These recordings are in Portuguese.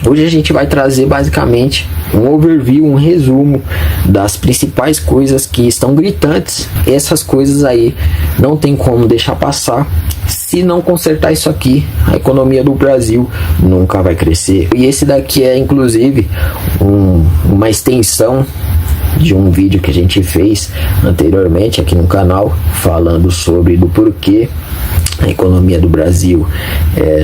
Hoje a gente vai trazer basicamente um overview, um resumo das principais coisas que estão gritantes. Essas coisas aí não tem como deixar passar. Se não consertar isso aqui, a economia do Brasil nunca vai crescer. E esse daqui é inclusive uma extensão de um vídeo que a gente fez anteriormente aqui no canal, falando sobre do porquê a economia do Brasil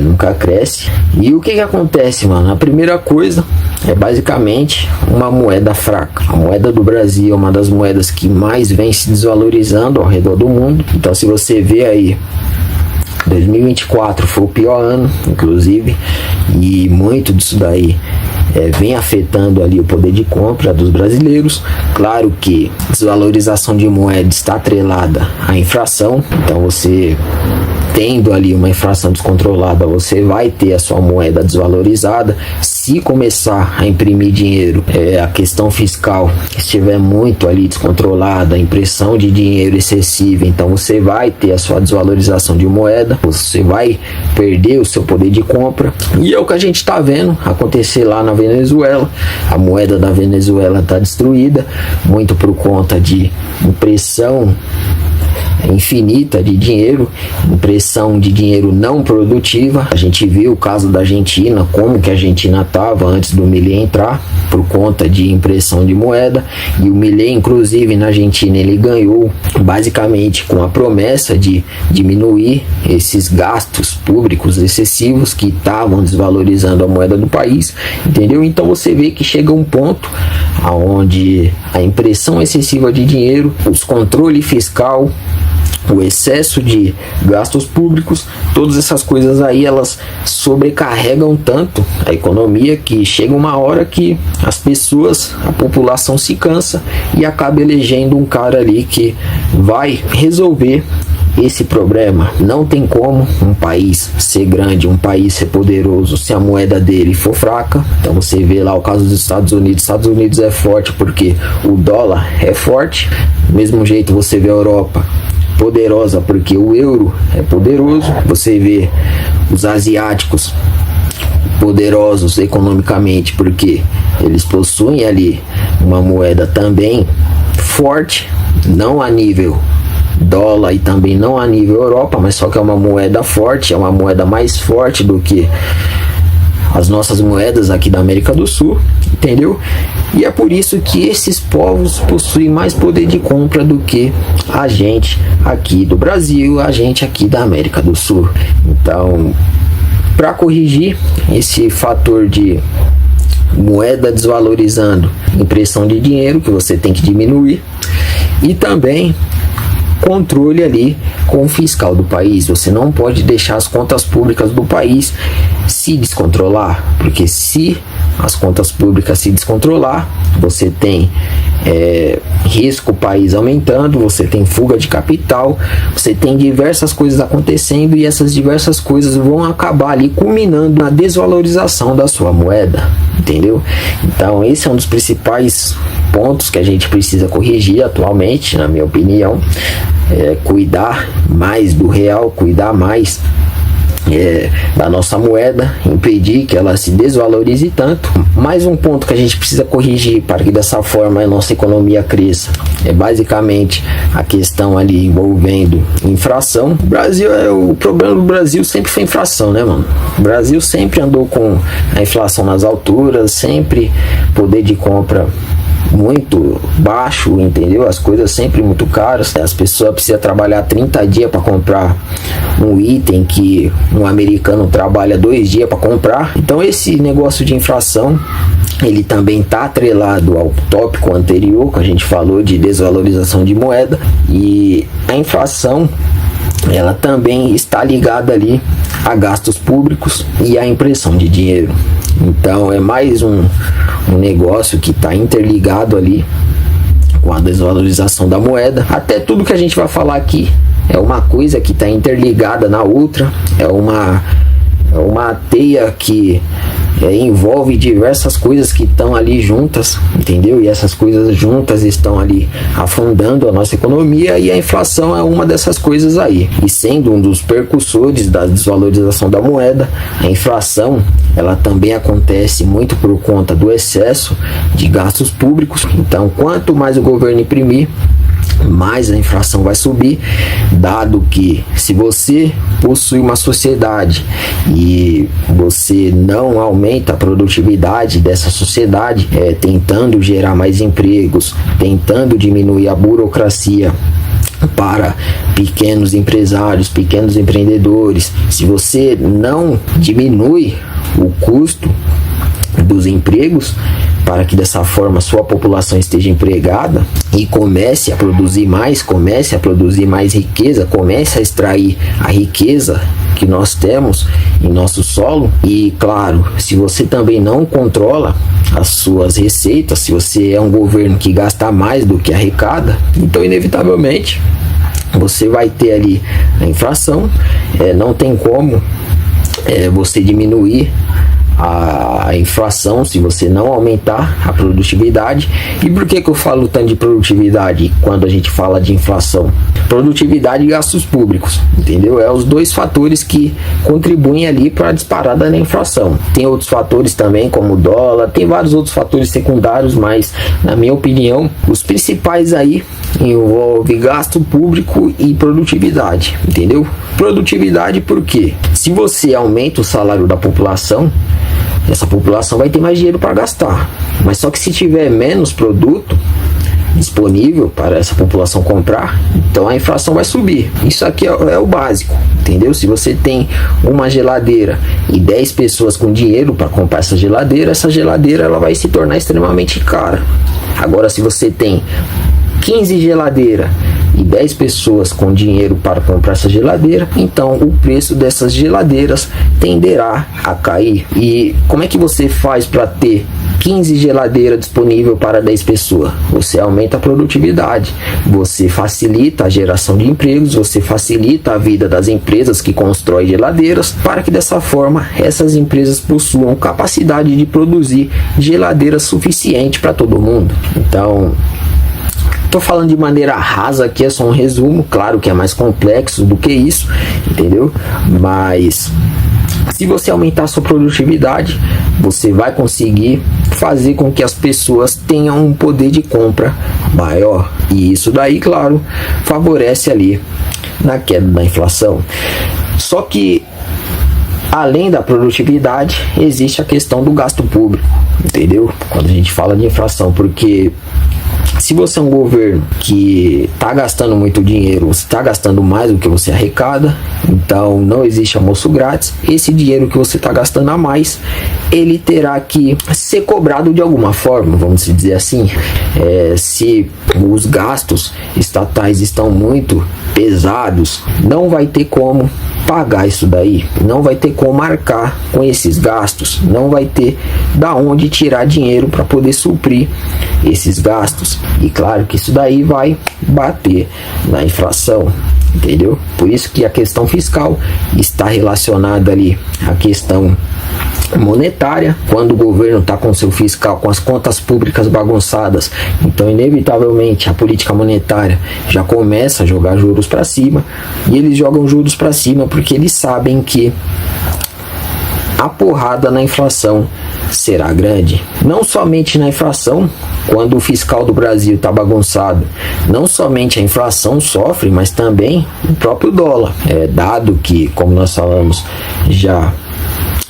nunca cresce. E o que acontece, mano? A primeira coisa é basicamente uma moeda fraca. A moeda do Brasil é uma das moedas que mais vem se desvalorizando ao redor do mundo. Então, se você vê aí, 2024 foi o pior ano, inclusive, e muito disso daí vem afetando ali o poder de compra dos brasileiros. Claro que a desvalorização de moeda está atrelada à inflação, então você tendo ali uma inflação descontrolada, você vai ter a sua moeda desvalorizada. Se começar a imprimir dinheiro, a questão fiscal estiver muito ali descontrolada, a impressão de dinheiro excessiva, então você vai ter a sua desvalorização de moeda, você vai perder o seu poder de compra. E é o que a gente está vendo acontecer lá na Venezuela. A moeda da Venezuela está destruída, muito por conta de impressão infinita de dinheiro, impressão de dinheiro não produtiva. A gente viu o caso da Argentina, como que a Argentina estava antes do Milei entrar, por conta de impressão de moeda. E o Milei, inclusive, na Argentina, ele ganhou basicamente com a promessa de diminuir esses gastos públicos excessivos que estavam desvalorizando a moeda do país, entendeu? Então você vê que chega um ponto onde a impressão excessiva de dinheiro, os controle fiscal, o excesso de gastos públicos, todas essas coisas aí, elas sobrecarregam tanto a economia que chega uma hora que as pessoas, a população se cansa e acaba elegendo um cara ali que vai resolver esse problema. Não tem como um país ser grande, um país ser poderoso se a moeda dele for fraca. Então você vê lá o caso dos Estados Unidos. Estados Unidos é forte porque o dólar é forte. Do mesmo jeito você vê a Europa poderosa porque o euro é poderoso. Você vê os asiáticos poderosos economicamente porque eles possuem ali uma moeda também forte, não a nível dólar e também não a nível Europa, mas só que é uma moeda forte, é uma moeda mais forte do que as nossas moedas aqui da América do Sul, entendeu? E é por isso que esses povos possuem mais poder de compra do que a gente aqui do Brasil, a gente aqui da América do Sul. Então, para corrigir esse fator de moeda desvalorizando, impressão de dinheiro, que você tem que diminuir, e também controle ali com o fiscal do país. Você não pode deixar as contas públicas do país se descontrolar, porque se as contas públicas se descontrolar, você tem risco o país aumentando, você tem fuga de capital, você tem diversas coisas acontecendo e essas diversas coisas vão acabar ali culminando na desvalorização da sua moeda, entendeu? Então esse é um dos principais pontos que a gente precisa corrigir atualmente, na minha opinião. Cuidar mais do real, cuidar mais da nossa moeda, impedir que ela se desvalorize tanto. Mais um ponto que a gente precisa corrigir para que dessa forma a nossa economia cresça é basicamente a questão ali envolvendo inflação. O Brasil, o problema do Brasil sempre foi inflação, né, mano? O Brasil sempre andou com a inflação nas alturas, sempre poder de compra muito baixo, entendeu? As coisas sempre muito caras. As pessoas precisam trabalhar 30 dias para comprar um item que um americano trabalha 2 dias para comprar. Então esse negócio de inflação, ele também está atrelado ao tópico anterior que a gente falou de desvalorização de moeda, e a inflação ela também está ligada ali a gastos públicos e a impressão de dinheiro. Então é mais um negócio que está interligado ali com a desvalorização da moeda. Até tudo que a gente vai falar aqui é uma coisa que está interligada na outra, é uma teia que envolve diversas coisas que estão ali juntas, entendeu? E essas coisas juntas estão ali afundando a nossa economia, e a inflação é uma dessas coisas aí. E sendo um dos percussores da desvalorização da moeda, a inflação, ela também acontece muito por conta do excesso de gastos públicos. Então, quanto mais o governo imprimir, mais a inflação vai subir, dado que se você possui uma sociedade e você não aumenta a produtividade dessa sociedade, tentando gerar mais empregos, tentando diminuir a burocracia para pequenos empresários, pequenos empreendedores, se você não diminui o custo dos empregos, para que dessa forma sua população esteja empregada e comece a produzir mais riqueza, comece a extrair a riqueza que nós temos em nosso solo. E claro, se você também não controla as suas receitas, se você é um governo que gasta mais do que arrecada, então inevitavelmente você vai ter ali a inflação. Não tem como você diminuir a inflação se você não aumentar a produtividade. E por que eu falo tanto de produtividade quando a gente fala de inflação? Produtividade e gastos públicos, entendeu? Os dois fatores que contribuem ali para a disparada na inflação. Tem outros fatores também, como o dólar, tem vários outros fatores secundários, mas na minha opinião, os principais aí envolvem gasto público e produtividade, entendeu? Produtividade porque se você aumenta o salário da população, essa população vai ter mais dinheiro para gastar. Mas só que se tiver menos produto disponível para essa população comprar, então a inflação vai subir. Isso aqui é o básico, entendeu? Se você tem uma geladeira e 10 pessoas com dinheiro para comprar essa geladeira ela vai se tornar extremamente cara. Agora, se você tem 15 geladeiras e 10 pessoas com dinheiro para comprar essa geladeira, então o preço dessas geladeiras tenderá a cair. E como é que você faz para ter 15 geladeiras disponíveis para 10 pessoas? Você aumenta a produtividade, você facilita a geração de empregos, você facilita a vida das empresas que constroem geladeiras, para que dessa forma essas empresas possuam capacidade de produzir geladeiras suficiente para todo mundo. Então, estou falando de maneira rasa aqui, é só um resumo, claro que é mais complexo do que isso, entendeu? Mas se você aumentar a sua produtividade, você vai conseguir fazer com que as pessoas tenham um poder de compra maior. E isso daí, claro, favorece ali na queda da inflação. Só que além da produtividade, existe a questão do gasto público, entendeu? Quando a gente fala de inflação, porque se você é um governo que está gastando muito dinheiro, você está gastando mais do que você arrecada, então não existe almoço grátis. Esse dinheiro que você está gastando a mais, ele terá que ser cobrado de alguma forma, vamos dizer assim. Se os gastos estatais estão muito pesados, não vai ter como pagar isso daí, não vai ter como marcar com esses gastos, não vai ter da onde tirar dinheiro para poder suprir esses gastos. E claro que isso daí vai bater na inflação, entendeu? Por isso que a questão fiscal está relacionada ali à questão monetária. Quando o governo está com seu fiscal, com as contas públicas bagunçadas, então inevitavelmente a política monetária já começa a jogar juros para cima. E eles jogam juros para cima porque eles sabem que a porrada na inflação será grande. Não somente na inflação, quando o fiscal do Brasil está bagunçado, não somente a inflação sofre, mas também o próprio dólar. Dado que, como nós falamos já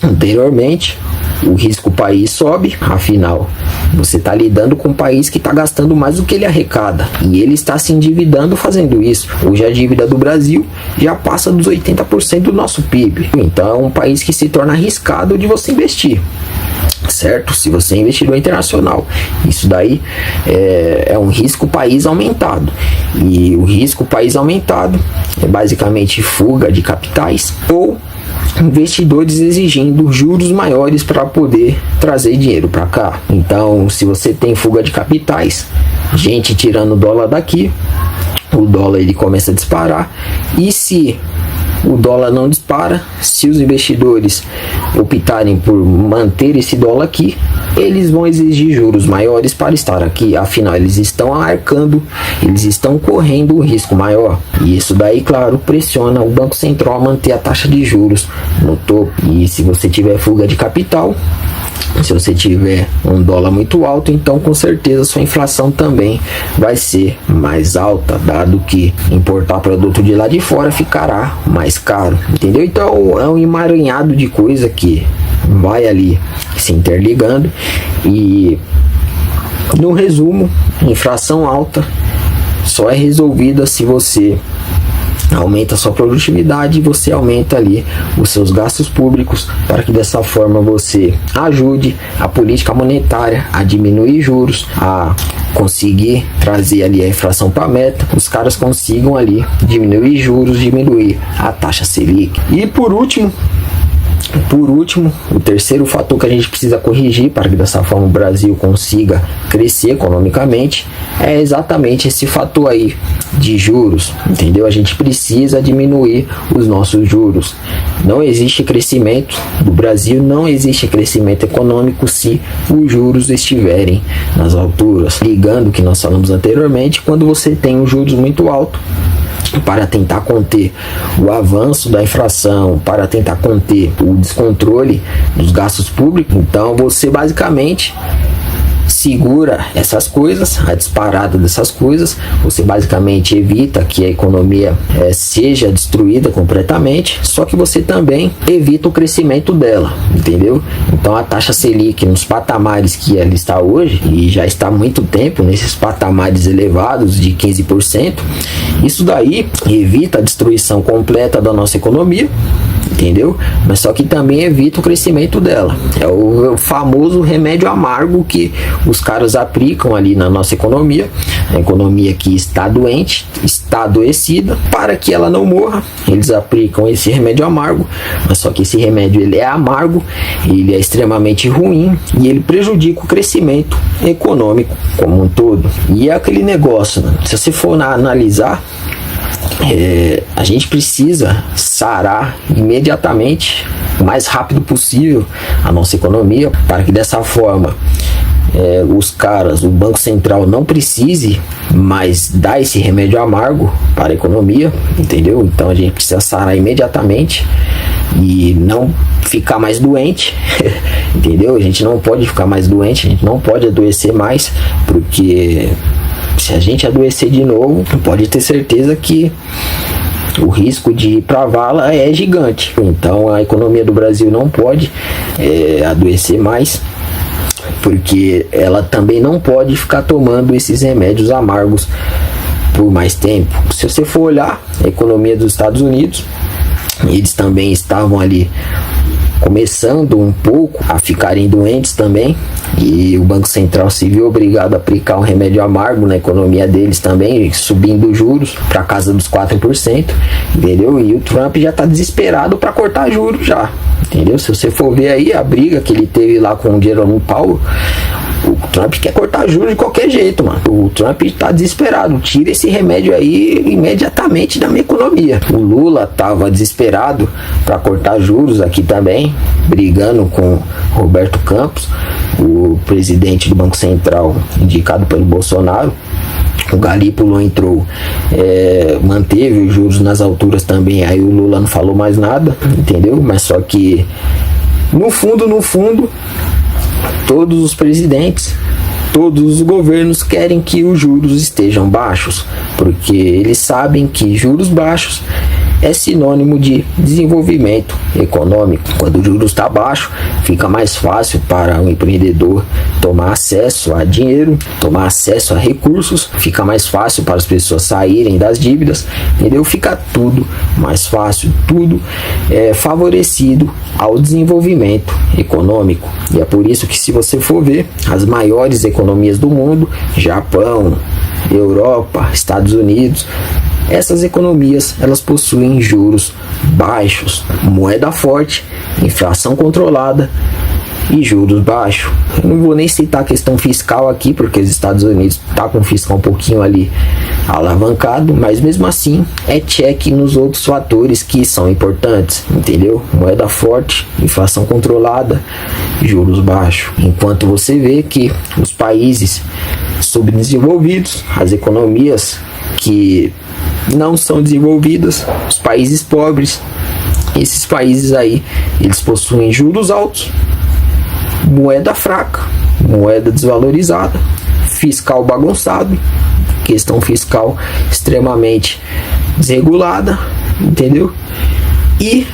anteriormente, o risco país sobe, afinal, você está lidando com um país que está gastando mais do que ele arrecada, e ele está se endividando fazendo isso. Hoje a dívida do Brasil já passa dos 80% do nosso PIB, então é um país que se torna arriscado de você investir, certo? Se você é investidor internacional, isso daí é um risco país aumentado, e o risco país aumentado é basicamente fuga de capitais ou investidores exigindo juros maiores para poder trazer dinheiro para cá. Então, se você tem fuga de capitais, gente tirando o dólar daqui, o dólar ele começa a disparar. E se o dólar não dispara. Se os investidores optarem por manter esse dólar aqui, eles vão exigir juros maiores para estar aqui, afinal eles estão arcando, eles estão correndo um risco maior, e isso daí, claro, pressiona o Banco Central a manter a taxa de juros no topo. E se você tiver fuga de capital, se você tiver um dólar muito alto, então com certeza sua inflação também vai ser mais alta, dado que importar produto de lá de fora ficará mais caro, entendeu? Então é um emaranhado de coisa que vai ali se interligando. E no resumo, inflação alta só é resolvida se você aumenta a sua produtividade e você aumenta ali os seus gastos públicos, para que dessa forma você ajude a política monetária a diminuir juros, a conseguir trazer ali a inflação para a meta, os caras consigam ali diminuir juros, diminuir a taxa Selic. E por último, o terceiro fator que a gente precisa corrigir para que dessa forma o Brasil consiga crescer economicamente é exatamente esse fator aí de juros, entendeu? A gente precisa diminuir os nossos juros. Não existe crescimento do Brasil, não existe crescimento econômico se os juros estiverem nas alturas. Ligando o que nós falamos anteriormente, quando você tem um juros muito alto, para tentar conter o avanço da inflação, para tentar conter o descontrole dos gastos públicos, então você basicamente segura essas coisas, a disparada dessas coisas, você basicamente evita que a economia seja destruída completamente, só que você também evita o crescimento dela, entendeu? Então a taxa Selic nos patamares que ela está hoje, e já está há muito tempo nesses patamares elevados de 15%, isso daí evita a destruição completa da nossa economia, entendeu? Mas só que também evita o crescimento dela. É o famoso remédio amargo que os caras aplicam ali na nossa economia, a economia que está doente, está adoecida, para que ela não morra, eles aplicam esse remédio amargo, mas só que esse remédio ele é amargo, ele é extremamente ruim e ele prejudica o crescimento econômico como um todo. E é aquele negócio, né? Se você for analisar, a gente precisa sarar imediatamente, o mais rápido possível, a nossa economia, para que dessa forma o Banco Central não precise mais dar esse remédio amargo para a economia, entendeu? Então a gente precisa sarar imediatamente e não ficar mais doente, entendeu? A gente não pode ficar mais doente, a gente não pode adoecer mais, porque se a gente adoecer de novo, pode ter certeza que o risco de ir para a vala é gigante. Então a economia do Brasil não pode adoecer mais, porque ela também não pode ficar tomando esses remédios amargos por mais tempo. Se você for olhar a economia dos Estados Unidos, eles também estavam ali começando um pouco a ficarem doentes também, e o Banco Central se viu obrigado a aplicar um remédio amargo na economia deles também, subindo os juros para casa dos 4%, entendeu? E o Trump já está desesperado para cortar juros já, entendeu? Se você for ver aí a briga que ele teve lá com o Jerome Powell, o Trump quer cortar juros de qualquer jeito, mano. O Trump tá desesperado. Tira esse remédio aí imediatamente da minha economia. O Lula tava desesperado para cortar juros aqui também, brigando com Roberto Campos, o presidente do Banco Central indicado pelo Bolsonaro. O Galípolo entrou, manteve os juros nas alturas também. Aí o Lula não falou mais nada, entendeu? Mas só que no fundo, todos os presidentes, todos os governos querem que os juros estejam baixos, porque eles sabem que juros baixos é sinônimo de desenvolvimento econômico. Quando o juros está baixo, fica mais fácil para o empreendedor tomar acesso a dinheiro, tomar acesso a recursos, fica mais fácil para as pessoas saírem das dívidas, entendeu? Fica tudo mais fácil, tudo favorecido ao desenvolvimento econômico. E é por isso que, se você for ver, as maiores economias do mundo, Japão, Europa, Estados Unidos, essas economias, elas possuem juros baixos, moeda forte, inflação controlada e juros baixos. Eu não vou nem citar a questão fiscal aqui, porque os Estados Unidos tá com o fiscal um pouquinho ali alavancado, mas mesmo assim é check nos outros fatores que são importantes, entendeu? Moeda forte, inflação controlada, juros baixos. Enquanto você vê que os países subdesenvolvidos, as economias que não são desenvolvidas, os países pobres, esses países aí, eles possuem juros altos, moeda fraca, moeda desvalorizada, fiscal bagunçado, questão fiscal extremamente desregulada, entendeu? E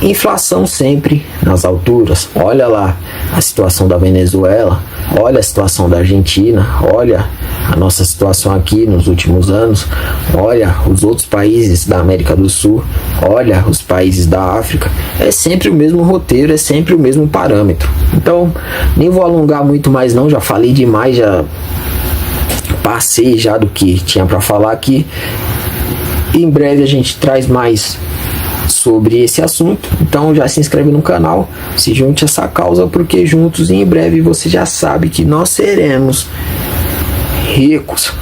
inflação sempre nas alturas. Olha lá a situação da Venezuela, olha a situação da Argentina, olha a nossa situação aqui nos últimos anos, olha os outros países da América do Sul, olha os países da África. É sempre o mesmo roteiro, é sempre o mesmo parâmetro. Então, nem vou alongar muito mais não, já falei demais, já passei já do que tinha para falar aqui. Em breve a gente traz mais sobre esse assunto, então já se inscreve no canal, se junte a essa causa, porque juntos em breve você já sabe que nós seremos ricos.